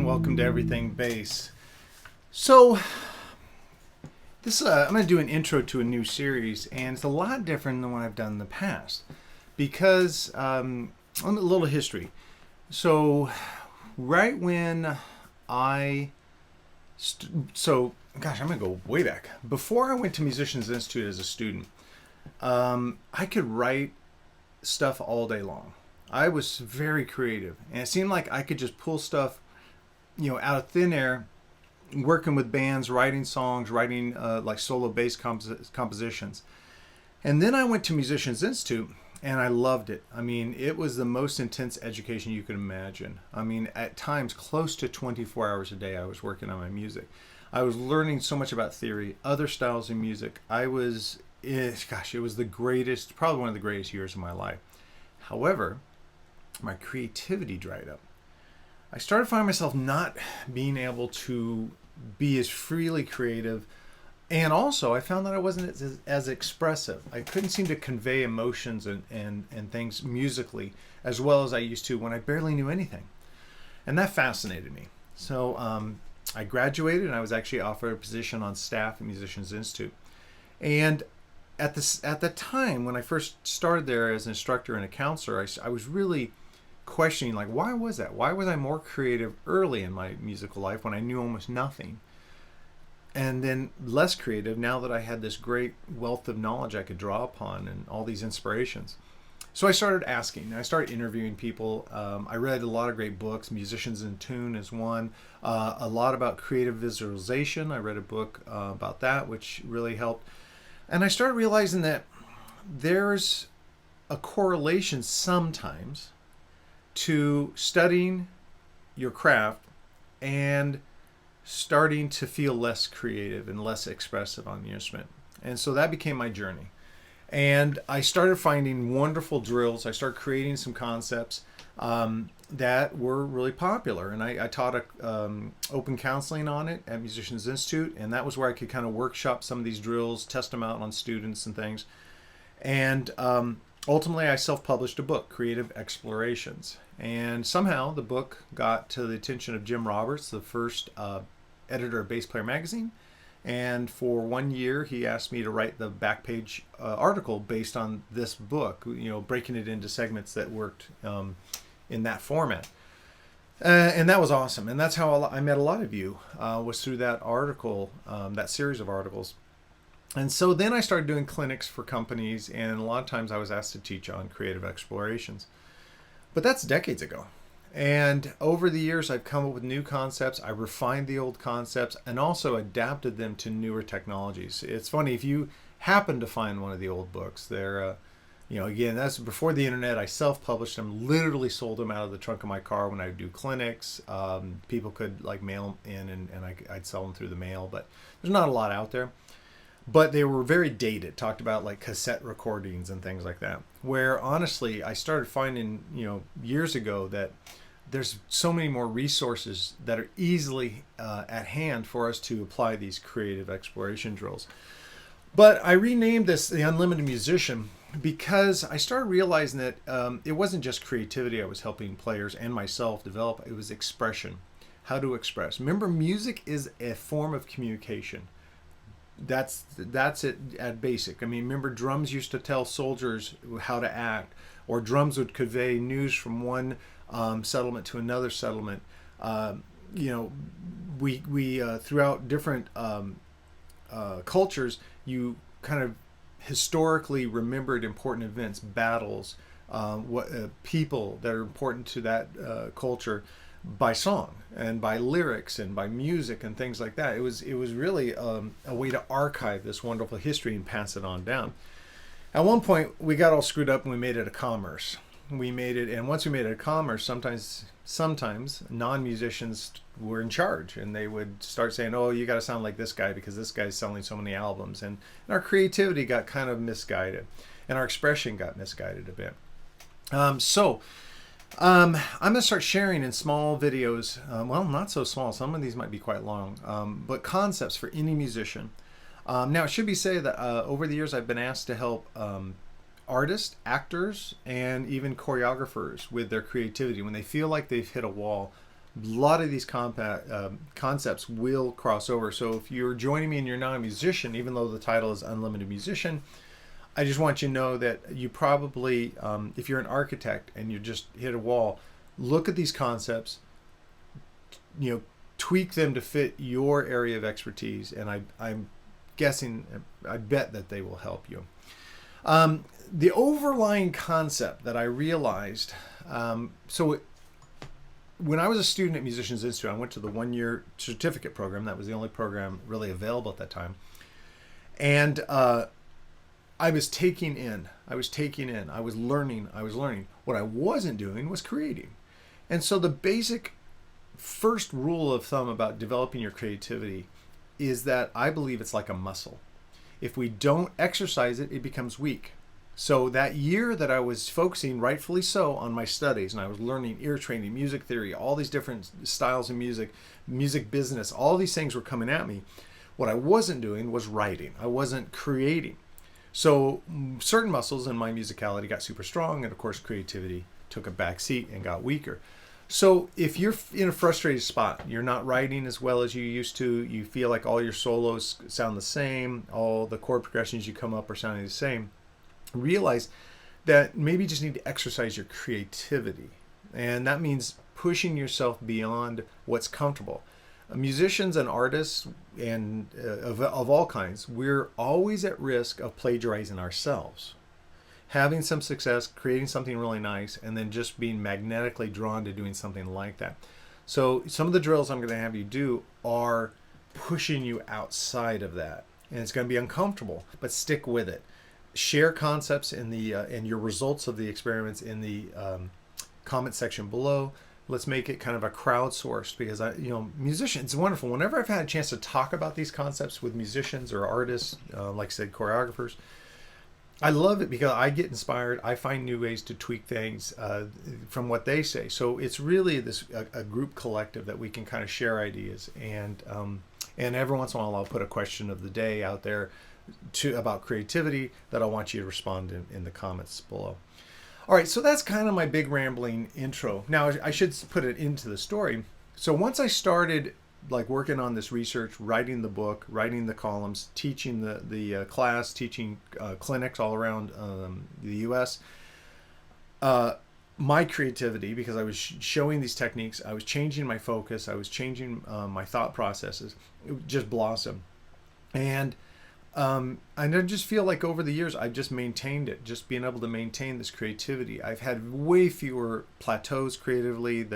and welcome to Everything Bass. So, I'm going to do an intro to a new series, and it's a lot different than what I've done in the past because a little history. So, right when I'm going to go way back. Before I went to Musicians Institute as a student, I could write stuff all day long. I was very creative, and it seemed like I could just pull stuff, out of thin air, working with bands, writing songs, writing like solo bass compositions. And then I went to Musicians Institute, and I loved it. I mean, it was the most intense education you could imagine. I mean, at times, close to 24 hours a day, I was working on my music. I was learning so much about theory, other styles of music. It was the greatest, probably one of the greatest years of my life. However, my creativity dried up. I started finding myself not being able to be as freely creative, and also I found that I wasn't as expressive. I couldn't seem to convey emotions and things musically as well as I used to when I barely knew anything. And that fascinated me. So I graduated, and I was actually offered a position on staff at Musicians Institute. And at the time when I first started there as an instructor and a counselor, I was really questioning, like, why was that? Why was I more creative early in my musical life when I knew almost nothing? And then less creative now that I had this great wealth of knowledge I could draw upon and all these inspirations. So I started asking. I started interviewing people. I read a lot of great books. Musicians in Tune is one. A lot about creative visualization. I read a book about that, which really helped. And I started realizing that there's a correlation sometimes to studying your craft and starting to feel less creative and less expressive on the instrument. And so that became my journey. And I started finding wonderful drills. I started creating some concepts that were really popular. And I taught open counseling on it at Musicians Institute. And that was where I could kind of workshop some of these drills, test them out on students and things. And ultimately, I self-published a book, Creative Explorations. And somehow the book got to the attention of Jim Roberts, the first editor of Bass Player Magazine. And for 1 year, he asked me to write the back page article based on this book, breaking it into segments that worked in that format. And that was awesome. And that's how I met a lot of you, was through that article, that series of articles. And so then I started doing clinics for companies, and a lot of times I was asked to teach on creative explorations. But that's decades ago. And over the years, I've come up with new concepts. I refined the old concepts and also adapted them to newer technologies. It's funny, if you happen to find one of the old books, they're, again, that's before the internet. I self-published them, literally sold them out of the trunk of my car when I would do clinics. People could mail them in, and I'd sell them through the mail, but there's not a lot out there. But they were very dated, talked about cassette recordings and things like that, where honestly, I started finding, years ago that there's so many more resources that are easily at hand for us to apply these creative exploration drills. But I renamed this the Unlimited Musician because I started realizing that it wasn't just creativity I was helping players and myself develop, it was expression, how to express. Remember, music is a form of communication. That's it at basic. I mean, remember, drums used to tell soldiers how to act, or drums would convey news from one settlement to another settlement. We throughout different cultures, you kind of historically remembered important events, battles, people that are important to that culture, by song and by lyrics and by music and things like that. It was really a way to archive this wonderful history and pass it on down. At one point, we got all screwed up and we made it a commerce. And once we made it a commerce, sometimes non-musicians were in charge, and they would start saying, "Oh, you got to sound like this guy because this guy's selling so many albums," and our creativity got kind of misguided, and our expression got misguided a bit. I'm going to start sharing in small videos, not so small, some of these might be quite long, but concepts for any musician. Now, it should be said that over the years I've been asked to help artists, actors, and even choreographers with their creativity. When they feel like they've hit a wall, a lot of these concepts will cross over. So if you're joining me and you're not a musician, even though the title is Unlimited Musician, I just want you to know that you probably, if you're an architect and you just hit a wall, look at these concepts, tweak them to fit your area of expertise, and I'm guessing, I bet that they will help you. The overlying concept that I realized, so when I was a student at Musicians Institute, I went to the one-year certificate program. That was the only program really available at that time. And I was taking in, I was learning. What I wasn't doing was creating. And so the basic first rule of thumb about developing your creativity is that I believe it's like a muscle. If we don't exercise it, it becomes weak. So that year that I was focusing, rightfully so, on my studies, and I was learning ear training, music theory, all these different styles of music, music business, all these things were coming at me. What I wasn't doing was writing. I wasn't creating. So certain muscles in my musicality got super strong, and of course creativity took a back seat and got weaker. So if you're in a frustrated spot, you're not writing as well as you used to, you feel like all your solos sound the same, all the chord progressions you come up are sounding the same, realize that maybe you just need to exercise your creativity. And that means pushing yourself beyond what's comfortable. Musicians and artists and of all kinds, we're always at risk of plagiarizing ourselves. Having some success, creating something really nice, and then just being magnetically drawn to doing something like that. So some of the drills I'm going to have you do are pushing you outside of that. And it's going to be uncomfortable, but stick with it. Share concepts in the and your results of the experiments in the comment section below. Let's make it kind of a crowdsourced, because musicians, it's wonderful. Whenever I've had a chance to talk about these concepts with musicians or artists, like I said, choreographers, I love it because I get inspired. I find new ways to tweak things from what they say. So it's really a group collective that we can kind of share ideas, and every once in a while I'll put a question of the day out there about creativity that I want you to respond in the comments below. All right, so that's kind of my big rambling intro. Now I should put it into the story. So once I started working on this research, writing the book, writing the columns, teaching the class, teaching clinics all around the U.S., my creativity, because I was showing these techniques, I was changing my focus, I was changing my thought processes, it just blossomed. And I just feel like over the years, I've just maintained it, just being able to maintain this creativity. I've had way fewer plateaus creatively,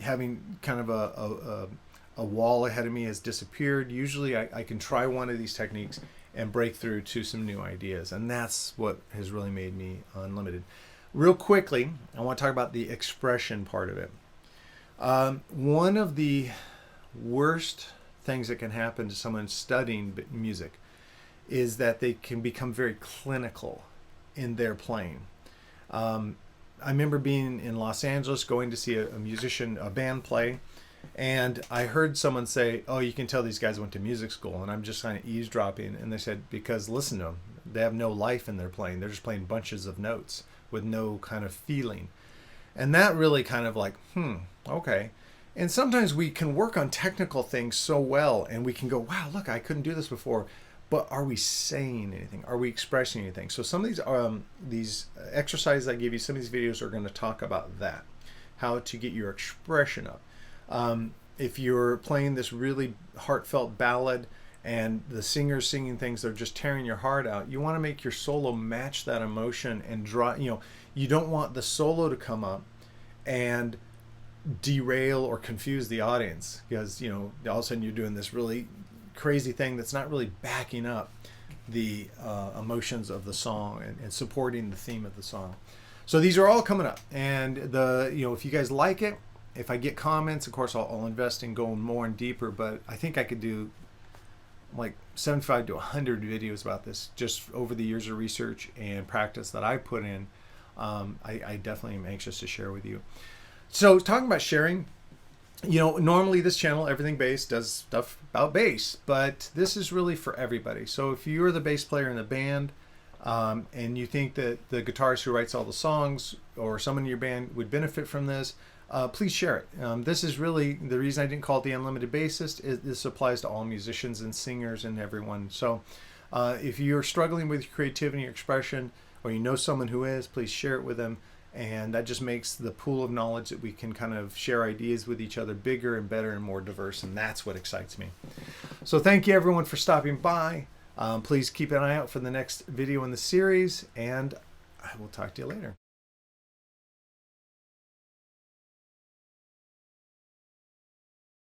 having kind of a wall ahead of me has disappeared. Usually I can try one of these techniques and break through to some new ideas. And that's what has really made me unlimited. Real quickly, I want to talk about the expression part of it. One of the worst things that can happen to someone studying music is that they can become very clinical in their playing. I remember being in Los Angeles, going to see a band play, and I heard someone say, "Oh, you can tell these guys went to music school," and I'm just kind of eavesdropping, and they said, because listen to them, they have no life in their playing. They're just playing bunches of notes with no kind of feeling. And that really kind of okay. And sometimes we can work on technical things so well, and we can go, wow, look, I couldn't do this before. But are we saying anything? Are we expressing anything? So some of these exercises I give you, some of these videos are going to talk about that, how to get your expression up. If you're playing this really heartfelt ballad and the singer's singing things that are just tearing your heart out, you want to make your solo match that emotion and draw. You don't want the solo to come up and derail or confuse the audience, because all of a sudden you're doing this really crazy thing that's not really backing up the emotions of the song and supporting the theme of the song. So these are all coming up, and if you guys like it, if I get comments, of course I'll invest in going more and deeper, but I think I could do like 75 to 100 videos about this just over the years of research and practice that I put in. I definitely am anxious to share with you. So talking about sharing, normally this channel, Everything Bass, does stuff about bass, but this is really for everybody. So if you're the bass player in the band, and you think that the guitarist who writes all the songs or someone in your band would benefit from this, please share it. This is really the reason I didn't call it the Unlimited Bassist. This applies to all musicians and singers and everyone. So if you're struggling with your creativity and your expression, or you know someone who is, please share it with them. And that just makes the pool of knowledge that we can kind of share ideas with each other bigger and better and more diverse. And that's what excites me. So thank you everyone for stopping by. Please keep an eye out for the next video in the series, and I will talk to you later.